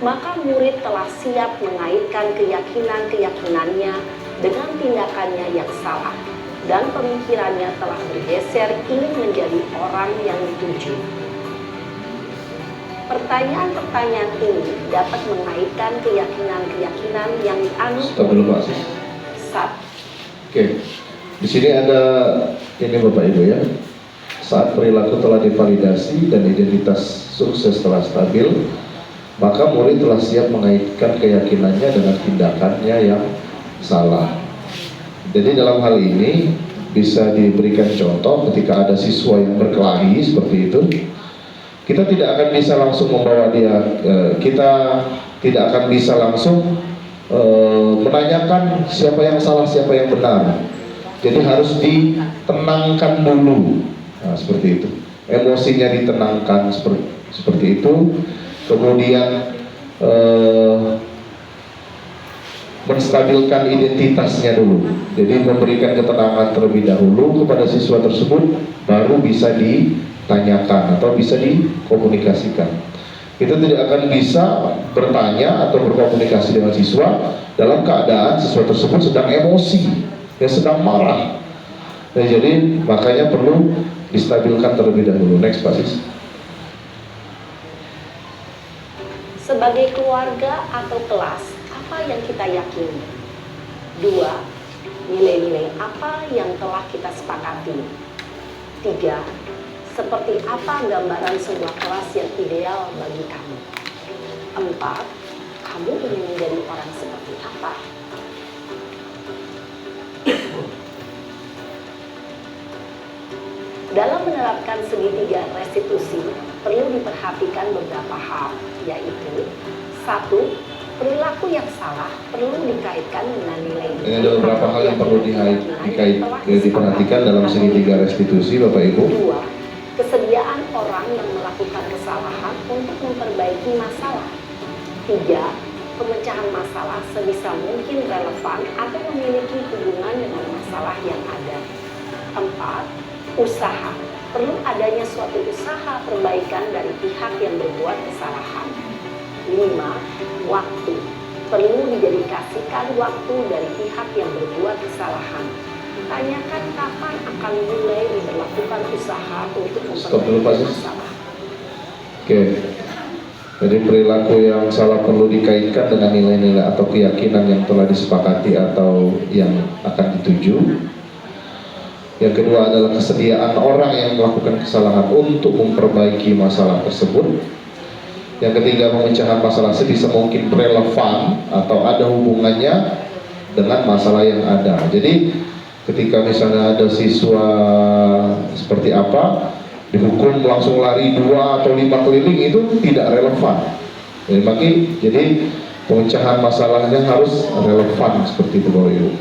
maka murid telah siap mengaitkan keyakinan-keyakinannya dengan tindakannya yang salah, dan pemikirannya telah bergeser ingin menjadi orang yang dituju. Pertanyaan-pertanyaan ini dapat mengaitkan keyakinan-keyakinan yang dianut. Stop dulu Pak. Oke, di sini ada ini Bapak Ibu ya. Saat perilaku telah divalidasi dan identitas sukses telah stabil, maka murid telah siap mengaitkan keyakinannya dengan tindakannya yang salah. Jadi dalam hal ini bisa diberikan contoh ketika ada siswa yang berkelahi seperti itu, kita tidak akan bisa langsung membawa dia, kita tidak akan bisa langsung menanyakan siapa yang salah, siapa yang benar. Jadi harus ditenangkan dulu, nah, seperti itu. Emosinya ditenangkan seperti itu. Kemudian menstabilkan identitasnya dulu. Jadi memberikan ketenangan terlebih dahulu kepada siswa tersebut, baru bisa ditanyakan atau bisa dikomunikasikan. Kita tidak akan bisa bertanya atau berkomunikasi dengan siswa dalam keadaan siswa tersebut sedang emosi. yang sedang marah. Nah, jadi makanya perlu distabilkan terlebih dahulu. Next, Pak Sis. Sebagai keluarga atau kelas, apa yang kita yakini? 2. Nilai-nilai apa yang telah kita sepakati? 3. Seperti apa gambaran sebuah kelas yang ideal bagi kamu? 4. Kamu ingin menjadi orang seperti apa? Dalam menerapkan segitiga restitusi, perlu diperhatikan beberapa hal, yaitu 1. Perilaku yang salah perlu dikaitkan dengan nilai. Ini ada beberapa hal yang perlu diperhatikan dalam segitiga restitusi, Bapak Ibu. 2. Kesediaan orang yang melakukan kesalahan untuk memperbaiki masalah. 3. Pemecahan masalah sebisa mungkin relevan atau memiliki hubungan dengan masalah yang ada. 4. Usaha. Perlu adanya suatu usaha perbaikan dari pihak yang berbuat kesalahan. 5. Waktu. Perlu didedikasikan waktu dari pihak yang berbuat kesalahan. Tanyakan kapan akan mulai diberlakukan usaha untuk memperbaiki masalah. Oke. Jadi perilaku yang salah perlu dikaitkan dengan nilai-nilai atau keyakinan yang telah disepakati atau yang akan dituju. Yang kedua adalah kesediaan orang yang melakukan kesalahan untuk memperbaiki masalah tersebut. Yang ketiga, pemecahan masalah sebisa mungkin relevan atau ada hubungannya dengan masalah yang ada. Jadi ketika misalnya ada siswa seperti apa, dihukum langsung lari 2 atau 5 keliling, itu tidak relevan. Jadi pemecahan masalahnya harus relevan seperti itu, Bapak Ibu.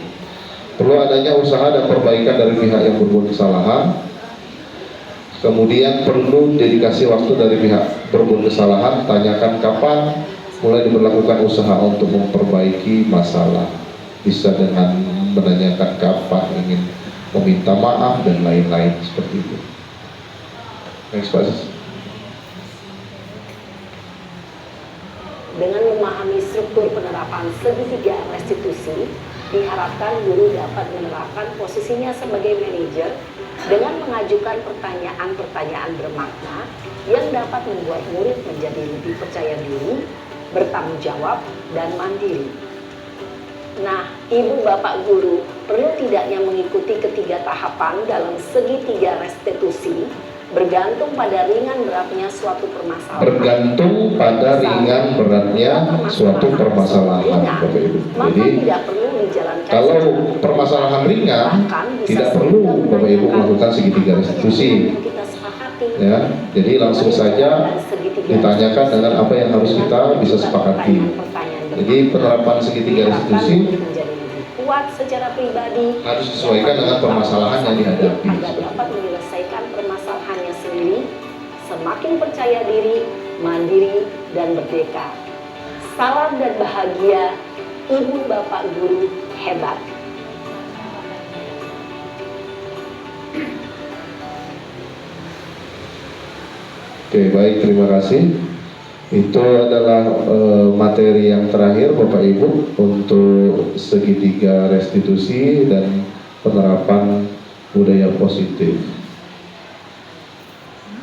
Perlu adanya usaha dan perbaikan dari pihak yang berbuat kesalahan. Kemudian perlu dedikasi waktu dari pihak berbuat kesalahan. Tanyakan kapan mulai diberlakukan usaha untuk memperbaiki masalah. Bisa dengan menanyakan kapan ingin meminta maaf dan lain-lain seperti itu. Next, Pak. Dengan memahami struktur penerapan segitiga restitusi, diharapkan guru dapat menerapkan posisinya sebagai manajer dengan mengajukan pertanyaan-pertanyaan bermakna yang dapat membuat murid menjadi lebih percaya diri, bertanggung jawab, dan mandiri. Nah, Ibu Bapak Guru perlu tidaknya mengikuti ketiga tahapan dalam segitiga restitusi bergantung pada ringan beratnya suatu permasalahan. Bergantung pada ringan beratnya suatu permasalahan, Bapak Ibu. Jadi tidak perlu dijalankan kalau permasalahan ringan, tidak perlu Bapak Ibu melakukan segitiga restitusi. Ya, jadi langsung saja ditanyakan dengan apa yang harus kita bisa sepakati. Jadi penerapan segitiga restitusi kuat secara pribadi harus disesuaikan dengan permasalahan yang dihadapi. Agar dapat menyelesaikan permasalahannya sendiri, semakin percaya diri, mandiri, dan merdeka. Salam dan bahagia, Ibu Bapak Guru hebat. Oke, baik, terima kasih. Itu adalah materi yang terakhir Bapak Ibu untuk segitiga restitusi dan penerapan budaya positif.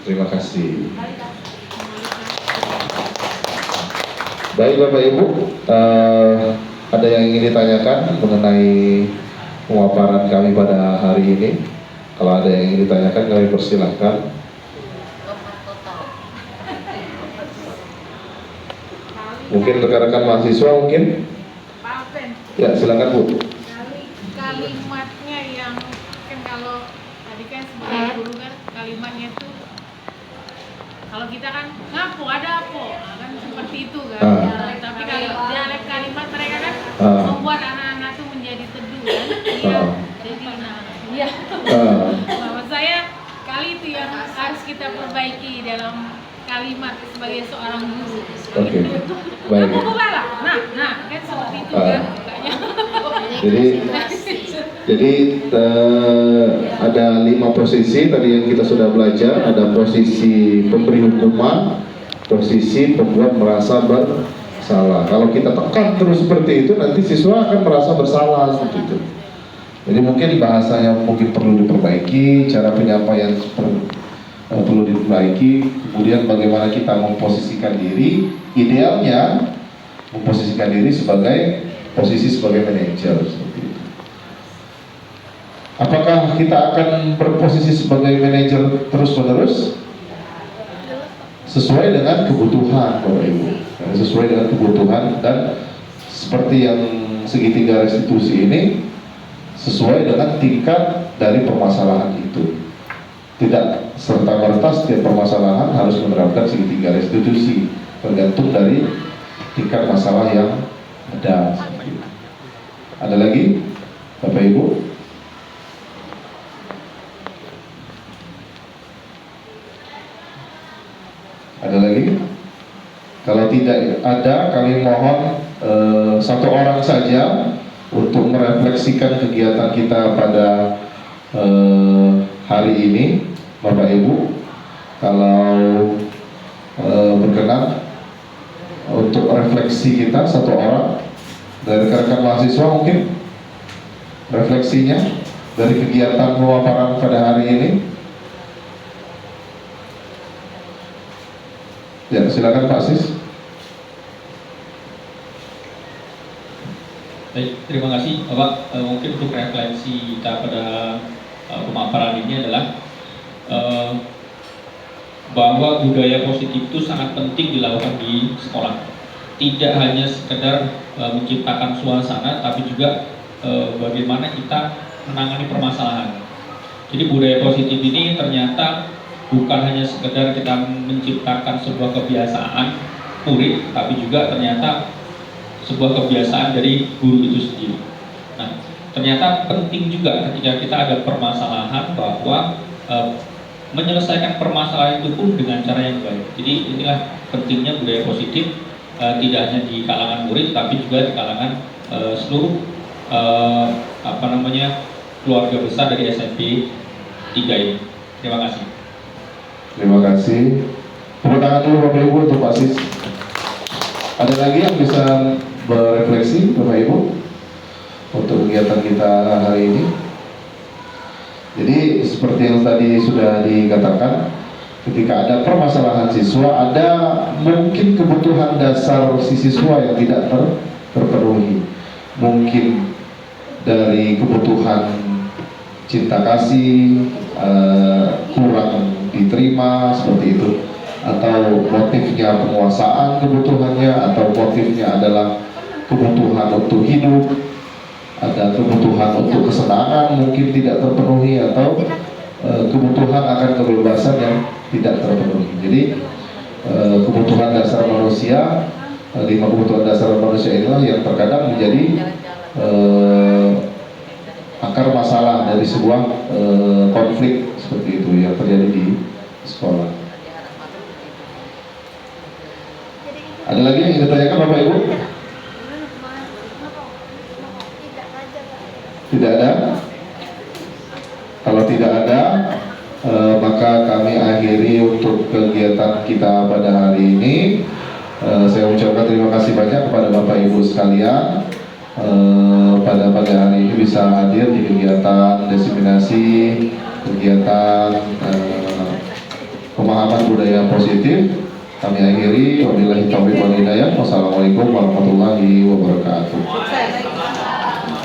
Terima kasih. Baik Bapak Ibu, ada yang ingin ditanyakan mengenai pemaparan kami pada hari ini? Kalau ada yang ingin ditanyakan, kami persilahkan. Mungkin rekan-rekan mahasiswa mungkin? Pak Alven. Ya, silakan Bu. Kalimatnya yang kan kalau tadi kan sebagai guru kan kalimatnya tuh kalau kita kan ngapo ada apa kan seperti itu kan. Tapi kalau dialek kalimat mereka kan membuat anak-anak tuh menjadi teduh kan. Jadi iya. Bahwa saya kali itu yang harus kita perbaiki dalam kalimat sebagai seorang guru. Oke. Baik. Nah, kan seperti itu kan makanya. Jadi ada 5 posisi tadi yang kita sudah belajar. Ada posisi pemberi hukuman, posisi pembuat merasa bersalah. Kalau kita tekan terus seperti itu, nanti siswa akan merasa bersalah seperti itu. Jadi mungkin bahasanya mungkin perlu diperbaiki, cara penyampaian perlu diperbaiki, kemudian bagaimana kita memposisikan diri, idealnya memposisikan diri sebagai posisi sebagai manajer seperti itu. Apakah kita akan berposisi sebagai manajer terus-menerus? Sesuai dengan kebutuhan, Bapak Ibu. Sesuai dengan kebutuhan, dan seperti yang segitiga restitusi ini sesuai dengan tingkat dari permasalahan itu. Tidak serta-merta setiap permasalahan harus menerapkan segitiga restitusi, tergantung dari tingkat masalah yang ada. Ada lagi, Bapak Ibu? Ada lagi? Kalau tidak ada, kami mohon satu orang saja untuk merefleksikan kegiatan kita pada hari ini, Bapak Ibu. Kalau berkenan untuk refleksi kita, satu orang dari rekan-rekan mahasiswa mungkin refleksinya dari kegiatan pemaparan pada hari ini. Ya, silakan Pak Sis. Baik, terima kasih Bapak. Mungkin untuk refleksi kita pada pemaparan ini adalah bahwa budaya positif itu sangat penting dilakukan di sekolah. Tidak hanya sekedar menciptakan suasana, tapi juga bagaimana kita menangani permasalahan. Jadi budaya positif ini ternyata bukan hanya sekedar kita menciptakan sebuah kebiasaan murid, tapi juga ternyata sebuah kebiasaan dari guru itu sendiri. Nah, ternyata penting juga ketika kita ada permasalahan bahwa menyelesaikan permasalahan itu pun dengan cara yang baik. Jadi inilah pentingnya budaya positif, tidak hanya di kalangan murid, tapi juga di kalangan seluruh keluarga besar dari SMP 3 ini. Terima kasih. Terima kasih. Tepuk tangan dulu Bapak Ibu untuk Pak Sis. Ada lagi yang bisa berefleksi Bapak Ibu untuk kegiatan kita hari ini? Jadi seperti yang tadi sudah dikatakan, ketika ada permasalahan siswa, ada mungkin kebutuhan dasar si siswa yang tidak terpenuhi. Mungkin dari kebutuhan cinta kasih kurang diterima seperti itu, atau motifnya penguasaan kebutuhannya, atau motifnya adalah kebutuhan untuk hidup, ada kebutuhan untuk kesenangan mungkin tidak terpenuhi, atau kebutuhan akan kebebasan yang tidak terpenuhi. Jadi kebutuhan dasar manusia, 5 kebutuhan dasar manusia inilah yang terkadang menjadi akar masalah dari sebuah konflik seperti itu yang terjadi di sekolah. Ada lagi yang ingin ditanyakan Bapak Ibu? Tidak ada? Kalau tidak ada, maka kami akhiri untuk kegiatan kita pada hari ini. Saya ucapkan terima kasih banyak kepada Bapak Ibu sekalian pada hari ini bisa hadir di kegiatan diseminasi, kegiatan pemahaman budaya positif. Kami akhiri, wabillahi taufiq wal hidayah. Wassalamualaikum warahmatullahi wabarakatuh.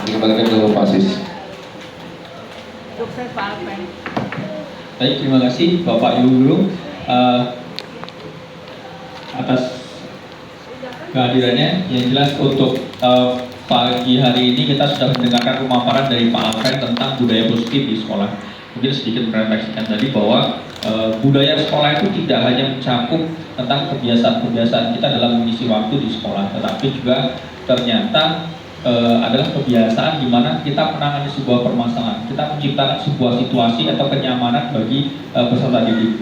Dikembalikan ke Pak Sis. Baik, terima kasih Bapak Ibu Guru atas kehadirannya. Yang jelas untuk pagi hari ini kita sudah mendengarkan pemaparan dari Pak Alfred tentang budaya positif di sekolah. Mungkin sedikit merefleksikan tadi bahwa budaya sekolah itu tidak hanya mencakup tentang kebiasaan-kebiasaan kita dalam mengisi waktu di sekolah, tetapi juga ternyata adalah kebiasaan di mana kita menangani sebuah permasalahan, kita menciptakan sebuah situasi atau kenyamanan bagi peserta didik.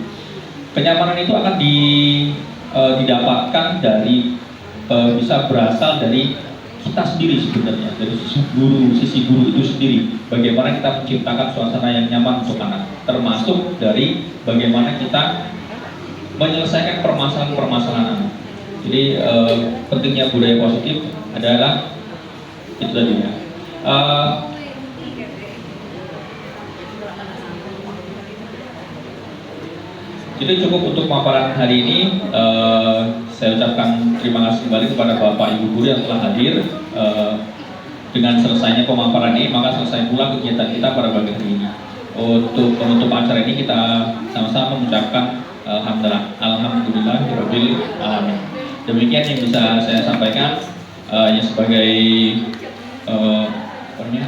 Kenyamanan itu akan didapatkan dari bisa berasal dari kita sendiri sebenarnya, dari sisi guru itu sendiri. Bagaimana kita menciptakan suasana yang nyaman untuk anak, termasuk dari bagaimana kita menyelesaikan permasalahan-permasalahan anak. Jadi pentingnya budaya positif adalah itu tadi ya. Itu cukup untuk pemaparan hari ini. Saya ucapkan terima kasih kembali kepada Bapak Ibu guru yang telah hadir. Dengan selesainya pemaparan ini, maka selesai pula kegiatan kita pada pagi hari ini. Untuk penutup acara ini kita sama-sama mengucapkan alhamdulillahirabbil alamin. Demikian yang bisa saya sampaikan. Yang sebagai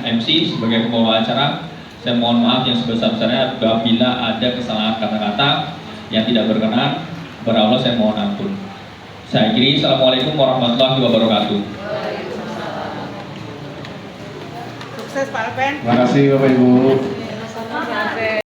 MC, sebagai pembawa acara, saya mohon maaf yang sebesar-besarnya apabila ada kesalahan kata-kata yang tidak berkenan kepada Allah, saya mohon ampun. Saya akhiri, assalamualaikum warahmatullahi wabarakatuh. Sukses Pak Alpen. Terima kasih Bapak Ibu.